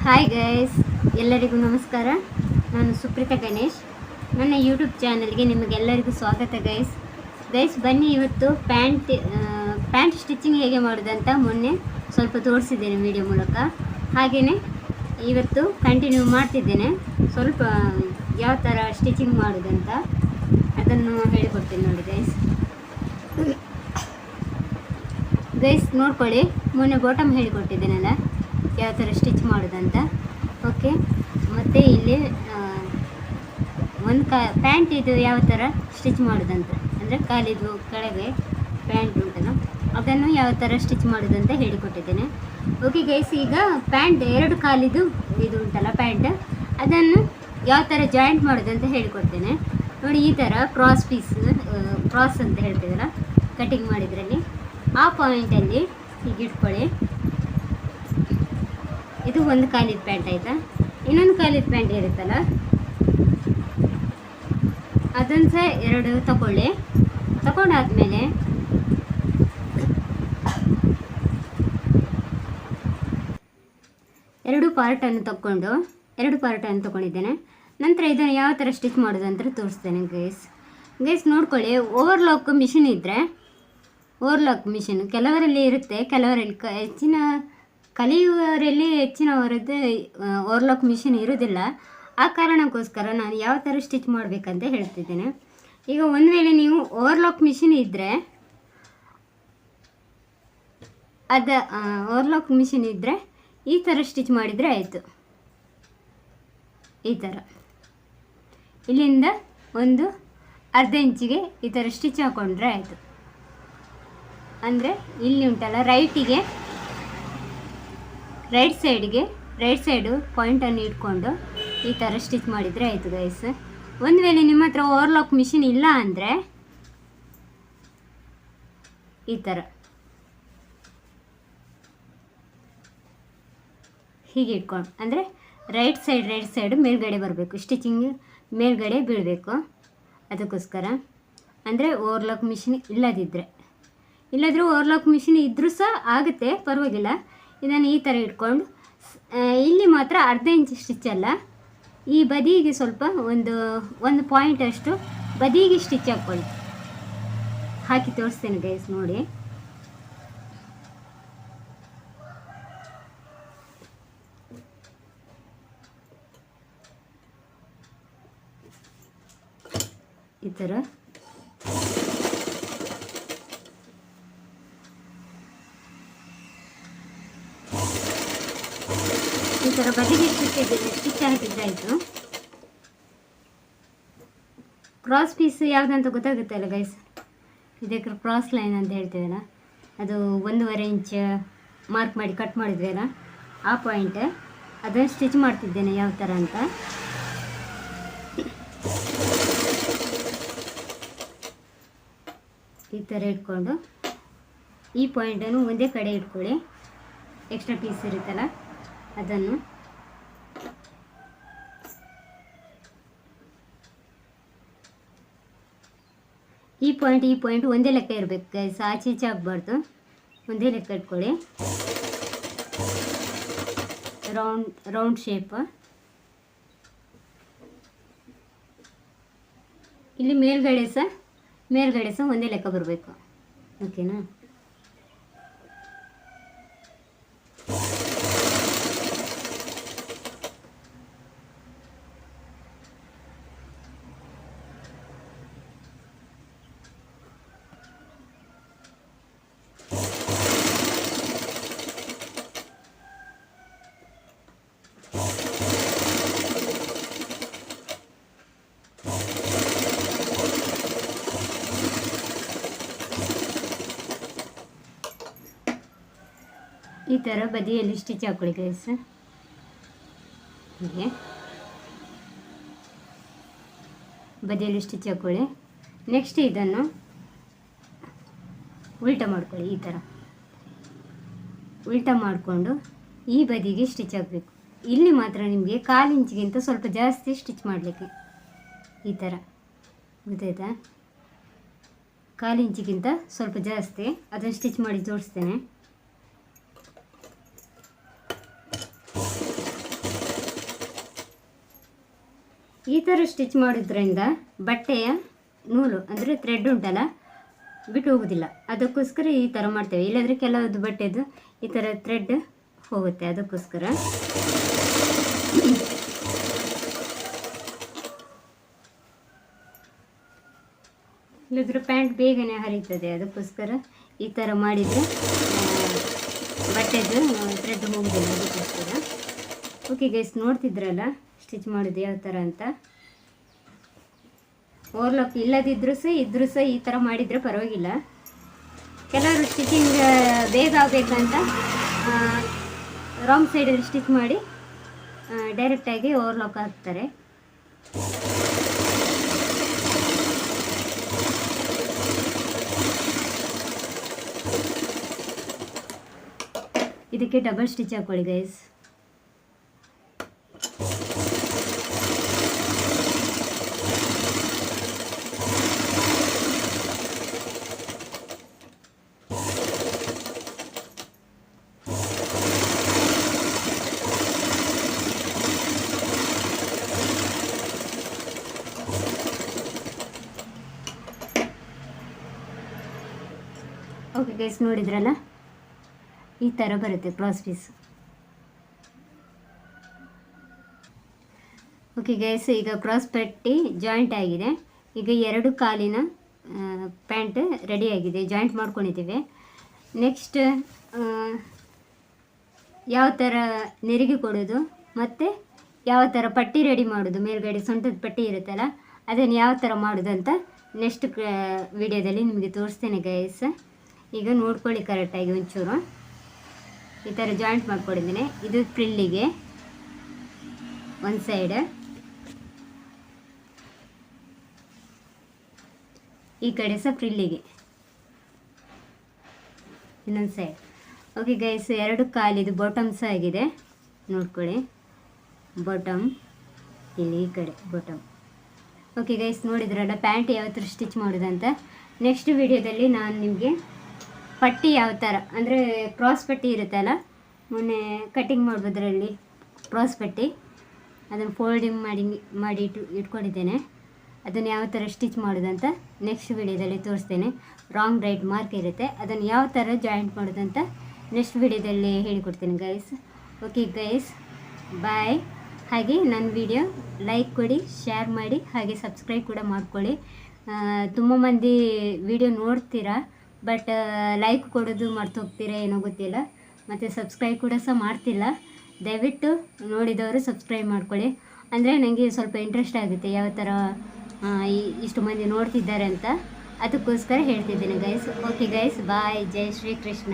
Hi guys, ಎಲ್ಲರಿಗೂ ನಮಸ್ಕಾರ. ನಾನು ಸುಪ್ರೀತಾ ಗಣೇಶ್. ನನ್ನ ಯೂಟ್ಯೂಬ್ ಚಾನಲ್ಗೆ ನಿಮಗೆಲ್ಲರಿಗೂ ಸ್ವಾಗತ ಗೈಸ್ ಬನ್ನಿ. ಇವತ್ತು ಪ್ಯಾಂಟ್ ಸ್ಟಿಚಿಂಗ್ ಹೇಗೆ ಮಾಡೋದಂತ ಮೊನ್ನೆ ಸ್ವಲ್ಪ ತೋರಿಸಿದ್ದೇನೆ ವಿಡಿಯೋ ಮೂಲಕ. ಹಾಗೆಯೇ ಇವತ್ತು ಕಂಟಿನ್ಯೂ ಮಾಡ್ತಿದ್ದೇನೆ. ಸ್ವಲ್ಪ ಯಾವ ಥರ ಸ್ಟಿಚಿಂಗ್ ಮಾಡೋದಂತ ಅದನ್ನು ಹೇಳಿಕೊಡ್ತೀನಿ ನೋಡಿ ಗೈಸ್ ನೋಡ್ಕೊಳ್ಳಿ. ಮೊನ್ನೆ ಬಾಟಮ್ ಹೇಳಿಕೊಟ್ಟಿದ್ದೇನಲ್ಲ ಯಾವ ಥರ ಸ್ಟಿಚ್ ಮಾಡೋದಂತ. ಓಕೆ, ಮತ್ತು ಇಲ್ಲಿ ಒಂದು ಪ್ಯಾಂಟ್ ಇದು ಯಾವ ಥರ ಸ್ಟಿಚ್ ಮಾಡೋದಂತ, ಅಂದರೆ ಕಾಲಿದು ಕೆಳಗೆ ಪ್ಯಾಂಟ್ ಉಂಟಲ್ಲ ಅದನ್ನು ಯಾವ ಥರ ಸ್ಟಿಚ್ ಮಾಡೋದಂತ ಹೇಳಿಕೊಟ್ಟಿದ್ದೇನೆ. ಓಕೆ ಗೈಸ್, ಈಗ ಪ್ಯಾಂಟ್ ಎರಡು ಕಾಲಿದು ಇದು ಉಂಟಲ್ಲ ಪ್ಯಾಂಟ್, ಅದನ್ನು ಯಾವ ಥರ ಜಾಯಿಂಟ್ ಮಾಡೋದಂತ ಹೇಳಿಕೊಡ್ತೇನೆ ನೋಡಿ. ಈ ಥರ ಕ್ರಾಸ್ ಅಂತ ಹೇಳ್ತಿದ್ದಲ್ಲ ಕಟಿಂಗ್ ಮಾಡಿದ್ರಲ್ಲಿ, ಆ ಪಾಯಿಂಟಲ್ಲಿ ಹೀಗೆ ಇಟ್ಕೊಳ್ಳಿ. ಇದು ಒಂದು ಕಾಲಿದ ಪ್ಯಾಂಟ್ ಆಯಿತಾ. ಇನ್ನೊಂದು ಕಾಲಿದ ಪ್ಯಾಂಟ್ ಇರುತ್ತಲ್ಲ ಅದನ್ನು ಸಹ ಎರಡು ತಗೊಂಡಾದ್ಮೇಲೆ ಎರಡು ಪಾರ್ಟನ್ನು ತಗೊಂಡಿದ್ದೇನೆ. ನಂತರ ಇದನ್ನು ಯಾವ ಥರ ಸ್ಟಿಚ್ ಮಾಡೋದು ಅಂತ ತೋರಿಸ್ತೇನೆ ಗೈಸ್ ನೋಡ್ಕೊಳ್ಳಿ. ಓವರ್ಲಾಕ್ ಮಿಷಿನ್ ಇದ್ದರೆ, ಓವರ್ಲಾಕ್ ಮಿಷಿನ್ ಕೆಲವರಲ್ಲಿ ಇರುತ್ತೆ, ಕೆಲವರಲ್ಲಿ ಕಲಿಯುವವರಲ್ಲಿ ಹೆಚ್ಚಿನವರದ್ದು ಓವರ್ಲಾಕ್ ಮಿಷಿನ್ ಇರೋದಿಲ್ಲ. ಆ ಕಾರಣಕ್ಕೋಸ್ಕರ ನಾನು ಯಾವ ಥರ ಸ್ಟಿಚ್ ಮಾಡಬೇಕಂತ ಹೇಳ್ತಿದ್ದೇನೆ. ಈಗ ಒಂದು ವೇಳೆ ನೀವು ಓವರ್ಲಾಕ್ ಮಿಷಿನ್ ಇದ್ದರೆ ಓವರ್ಲಾಕ್ ಮಿಷಿನ್ ಇದ್ದರೆ ಈ ಥರ ಸ್ಟಿಚ್ ಮಾಡಿದರೆ ಆಯಿತು. ಈ ಥರ ಇಲ್ಲಿಂದ ಒಂದು ಅರ್ಧ ಇಂಚಿಗೆ ಈ ಥರ ಸ್ಟಿಚ್ ಹಾಕ್ಕೊಂಡ್ರೆ ಆಯಿತು. ಅಂದರೆ ಇಲ್ಲಿ ಉಂಟಲ್ಲ ರೈಟ್ ಸೈಡು ಪಾಯಿಂಟನ್ನು ಇಟ್ಕೊಂಡು ಈ ಥರ ಸ್ಟಿಚ್ ಮಾಡಿದರೆ ಆಯಿತು ಗೈಸ್. ಒಂದು ವೇಳೆ ನಿಮ್ಮ ಹತ್ರ ಓವರ್ಲಾಕ್ ಮಿಷಿನ್ ಇಲ್ಲ ಅಂದರೆ ಈ ಥರ ಹೀಗೆ ಇಟ್ಕೊಂಡು, ಅಂದರೆ ರೈಟ್ ಸೈಡು ಮೇಲ್ಗಡೆ ಬರಬೇಕು, ಸ್ಟಿಚಿಂಗ್ ಮೇಲ್ಗಡೆ ಬೀಳಬೇಕು. ಅದಕ್ಕೋಸ್ಕರ ಅಂದರೆ ಓವರ್ಲಾಕ್ ಮಿಷಿನ್ ಇಲ್ಲದ್ರೂ ಓವರ್ಲಾಕ್ ಮಿಷಿನ್ ಇದ್ದರೂ ಸಹ ಆಗುತ್ತೆ, ಪರವಾಗಿಲ್ಲ. ಇದನ್ನು ಈ ಥರ ಇಟ್ಕೊಂಡು ಇಲ್ಲಿ ಮಾತ್ರ ಅರ್ಧ ಇಂಚು ಸ್ಟಿಚ್ ಅಲ್ಲ, ಈ ಬದಿಗೆ ಸ್ವಲ್ಪ ಒಂದು ಪಾಯಿಂಟ್ ಅಷ್ಟು ಬದಿಗೆ ಸ್ಟಿಚ್ ಹಾಕ್ಕೊಳ್ಳಿ. ಹಾಕಿ ತೋರಿಸ್ತೇನೆ ಗೈಸ್ ನೋಡಿ. ಈ ಥರ ಬದಿಗೆ ಸ್ಟಿಚ್ ಹಾಕಿದ್ದಾಯಿತು. ಕ್ರಾಸ್ ಪೀಸ್ ಯಾವುದಂತ ಗೊತ್ತಾಗುತ್ತಲ್ಲ ಗೈಸ್, ಇದಕ್ಕೆ ಕ್ರಾಸ್ ಲೈನ್ ಅಂತ ಹೇಳ್ತೀವಲ್ಲ, ಅದು 1.5 ಇಂಚ್ ಮಾರ್ಕ್ ಮಾಡಿ ಕಟ್ ಮಾಡಿದ್ವಲ್ಲ ಆ ಪಾಯಿಂಟ್, ಅದನ್ನು ಸ್ಟಿಚ್ ಮಾಡ್ತಿದ್ದೇನೆ ಯಾವ ಥರ ಅಂತ. ಈ ಥರ ಇಟ್ಕೊಂಡು ಈ ಪಾಯಿಂಟನ್ನು ಒಂದೇ ಕಡೆ ಇಟ್ಕೊಳ್ಳಿ. ಎಕ್ಸ್ಟ್ರಾ ಪೀಸ್ ಇರುತ್ತಲ್ಲ ಅದನ್ನು ಈ ಪಾಯಿಂಟ್ ಒಂದೇ ಲೆಕ್ಕ ಇರಬೇಕು ಗೈಸ್, ಆಚೆ ಈಚೆ ಆಗಬಾರ್ದು, ಒಂದೇ ಲೆಕ್ಕ ಇಟ್ಕೊಳ್ಳಿ. Round shape. ಇಲ್ಲಿ ಮೇಲ್ಗಡೆ ಸಹ ಒಂದೇ ಲೆಕ್ಕ ಬರಬೇಕು. ಓಕೆನಾ. ಈ ಥರ ಬದಿಯಲ್ಲಿ ಸ್ಟಿಚ್ ಹಾಕೊಳ್ಳಿ ಗೈಸ್. ಹೀಗೆ ಬದಿಯಲ್ಲಿ ಸ್ಟಿಚ್ ಹಾಕೊಳ್ಳಿ. ನೆಕ್ಸ್ಟ್ ಇದನ್ನು ಉಲ್ಟಾ ಮಾಡ್ಕೊಳ್ಳಿ. ಈ ಥರ ಉಲ್ಟಾ ಮಾಡಿಕೊಂಡು ಈ ಬದಿಗೆ ಸ್ಟಿಚ್ ಹಾಕಬೇಕು. ಇಲ್ಲಿ ಮಾತ್ರ ನಿಮಗೆ 1/4 ಇಂಚಿಗಿಂತ ಸ್ವಲ್ಪ ಜಾಸ್ತಿ ಸ್ಟಿಚ್ ಮಾಡಲಿಕ್ಕೆ. ಈ ಥರ ಗೊತ್ತಾಯ್ತಾ, 1/4 ಇಂಚಿಗಿಂತ ಸ್ವಲ್ಪ ಜಾಸ್ತಿ ಅದನ್ನು ಸ್ಟಿಚ್ ಮಾಡಿ ತೋರಿಸ್ತೇನೆ. ಈ ಥರ ಸ್ಟಿಚ್ ಮಾಡೋದ್ರಿಂದ ಬಟ್ಟೆಯ ನೂಲು ಅಂದರೆ ಥ್ರೆಡ್ ಉಂಟಲ್ಲ ಬಿಟ್ಟು ಹೋಗೋದಿಲ್ಲ. ಅದಕ್ಕೋಸ್ಕರ ಈ ಥರ ಮಾಡ್ತೇವೆ. ಇಲ್ಲಾಂದರೆ ಕೆಲವೊಂದು ಬಟ್ಟೆದು ಈ ಥರ ಥ್ರೆಡ್ ಹೋಗುತ್ತೆ. ಅದಕ್ಕೋಸ್ಕರ ಇಲ್ಲದ್ರೆ ಪ್ಯಾಂಟ್ ಬೇಗನೆ ಹರಿತದೆ. ಅದಕ್ಕೋಸ್ಕರ ಈ ಥರ ಮಾಡಿದರೆ ಬಟ್ಟೆದು ಥ್ರೆಡ್ ಹೋಗೋದಿಲ್ಲ. ಅದಕ್ಕೋಸ್ಕರ ಓಕೆ ಗೈಸ್, ನೋಡ್ತಿದ್ರಲ್ಲ ಸ್ಟಿಚ್ ಮಾಡೋದು ಯಾವ ಥರ ಅಂತ. ಓವರ್ಲಾಕ್ ಇಲ್ಲದಿದ್ದರೂ ಸಹ ಈ ಥರ ಮಾಡಿದರೆ ಪರವಾಗಿಲ್ಲ. ಕೆಲವರು ಸ್ಟಿಚಿಂಗ್ ಬೇಗ ಆಗಬೇಕಂತ ರಾಂಗ್ ಸೈಡಲ್ಲಿ ಸ್ಟಿಚ್ ಮಾಡಿ ಡೈರೆಕ್ಟಾಗಿ ಓವರ್ಲಾಕ್ ಹಾಕ್ತಾರೆ. ಇದಕ್ಕೆ ಡಬಲ್ ಸ್ಟಿಚ್ ಹಾಕೊಳ್ಳಿ ಗೈಸ್. ಓಕೆ ಗೈಸ್, ನೋಡಿದ್ರಲ್ಲ ಈ ಥರ ಬರುತ್ತೆ ಕ್ರಾಸ್ ಪೀಸ್. ಓಕೆ ಗೈಸ್, ಈಗ ಕ್ರಾಸ್ ಪಟ್ಟಿ ಜಾಯಿಂಟ್ ಆಗಿದೆ. ಈಗ 2 ಕಾಲಿನ ಪ್ಯಾಂಟ್ ರೆಡಿಯಾಗಿದೆ, ಜಾಯಿಂಟ್ ಮಾಡ್ಕೊಂಡಿದ್ದೇವೆ. ನೆಕ್ಸ್ಟ್ ಯಾವ ಥರ ನೆರಿಗೆ ಕೊಡೋದು ಮತ್ತು ಯಾವ ಥರ ಪಟ್ಟಿ ರೆಡಿ ಮಾಡೋದು, ಮೇಲ್ಗಡೆ ಸೊಂಟದ ಪಟ್ಟಿ ಇರುತ್ತಲ್ಲ ಅದನ್ನು ಯಾವ ಥರ ಮಾಡೋದು ಅಂತ ನೆಕ್ಸ್ಟ್ ವಿಡಿಯೋದಲ್ಲಿ ನಿಮಗೆ ತೋರಿಸ್ತೇನೆ ಗೈಸ್. ಈಗ ನೋಡ್ಕೊಳ್ಳಿ ಕರೆಕ್ಟಾಗಿ. ಒಂಚೂರು ಈ ಥರ ಜಾಯಿಂಟ್ ಮಾಡ್ಕೊಂಡಿದ್ದೀನಿ. ಇದು ಫ್ರಿಲ್ಲಿಗೆ ಒಂದು ಸೈಡ್, ಈ ಕಡೆ ಸಹ ಫ್ರಿಲ್ಲಿಗೆ ಇನ್ನೊಂದು ಸೈಡ್. ಓಕೆ ಗೈಸ್, 2 ಕಾಲಿದು ಬಾಟಮ್ ಸಹ ಆಗಿದೆ. ನೋಡ್ಕೊಳ್ಳಿ, ಬಾಟಮ್ ಇಲ್ಲಿ ಈ ಕಡೆ ಬಾಟಮ್. ಓಕೆ ಗೈಸ್, ನೋಡಿದ್ರಲ್ಲ ಪ್ಯಾಂಟ್ ಯಾವ ಥರ ಸ್ಟಿಚ್ ಮಾಡೋದಂತ. ನೆಕ್ಸ್ಟ್ ವಿಡಿಯೋದಲ್ಲಿ ನಾನು ನಿಮಗೆ ಪಟ್ಟಿ ಯಾವ ಥರ ಅಂದರೆ ಕ್ರಾಸ್ ಪಟ್ಟಿ ಇರುತ್ತಲ್ಲ, ಮೊನ್ನೆ ಕಟಿಂಗ್ ಮಾಡೋದ್ರಲ್ಲಿ ಕ್ರಾಸ್ ಪಟ್ಟಿ ಅದನ್ನು ಫೋಲ್ಡಿಂಗ್ ಮಾಡಿ ಇಟ್ಕೊಂಡಿದ್ದೇನೆ. ಅದನ್ನು ಯಾವ ಥರ ಸ್ಟಿಚ್ ಮಾಡೋದಂತ ನೆಕ್ಸ್ಟ್ ವಿಡಿಯೋದಲ್ಲಿ ತೋರಿಸ್ತೇನೆ. ರಾಂಗ್ ರೈಟ್ ಮಾರ್ಕ್ ಇರುತ್ತೆ, ಅದನ್ನು ಯಾವ ಥರ ಜಾಯಿಂಟ್ ಮಾಡೋದಂತ ನೆಕ್ಸ್ಟ್ ವಿಡಿಯೋದಲ್ಲಿ ಹೇಳಿಕೊಡ್ತೇನೆ ಗೈಸ್. ಓಕೆ ಗೈಸ್, ಬಾಯ್. ಹಾಗೆ ನನ್ನ ವಿಡಿಯೋ ಲೈಕ್ ಕೊಡಿ, ಶೇರ್ ಮಾಡಿ, ಹಾಗೆ ಸಬ್ಸ್ಕ್ರೈಬ್ ಕೂಡ ಮಾಡ್ಕೊಳ್ಳಿ. ತುಂಬ ಮಂದಿ ವಿಡಿಯೋ ನೋಡ್ತೀರಾ, ಬಟ್ ಲೈಕ್ ಕೊಡೋದು ಮರ್ತು ಹೋಗ್ತೀರಾ ಏನೋ ಗೊತ್ತಿಲ್ಲ, ಮತ್ತು ಸಬ್ಸ್ಕ್ರೈಬ್ ಕೂಡ ಸಹ ಮಾಡ್ತಿಲ್ಲ. ದಯವಿಟ್ಟು ನೋಡಿದವರು ಸಬ್ಸ್ಕ್ರೈಬ್ ಮಾಡ್ಕೊಳ್ಳಿ. ಅಂದರೆ ನನಗೆ ಸ್ವಲ್ಪ ಇಂಟ್ರೆಸ್ಟ್ ಆಗುತ್ತೆ ಯಾವ ಥರ ಇಷ್ಟು ಮಂದಿ ನೋಡ್ತಿದ್ದಾರೆ ಅಂತ. ಅದಕ್ಕೋಸ್ಕರ ಹೇಳ್ತಿದ್ದೀನಿ ಗೈಸ್. ಓಕೆ ಗೈಸ್, ಬಾಯ್. ಜೈ ಶ್ರೀ ಕೃಷ್ಣ.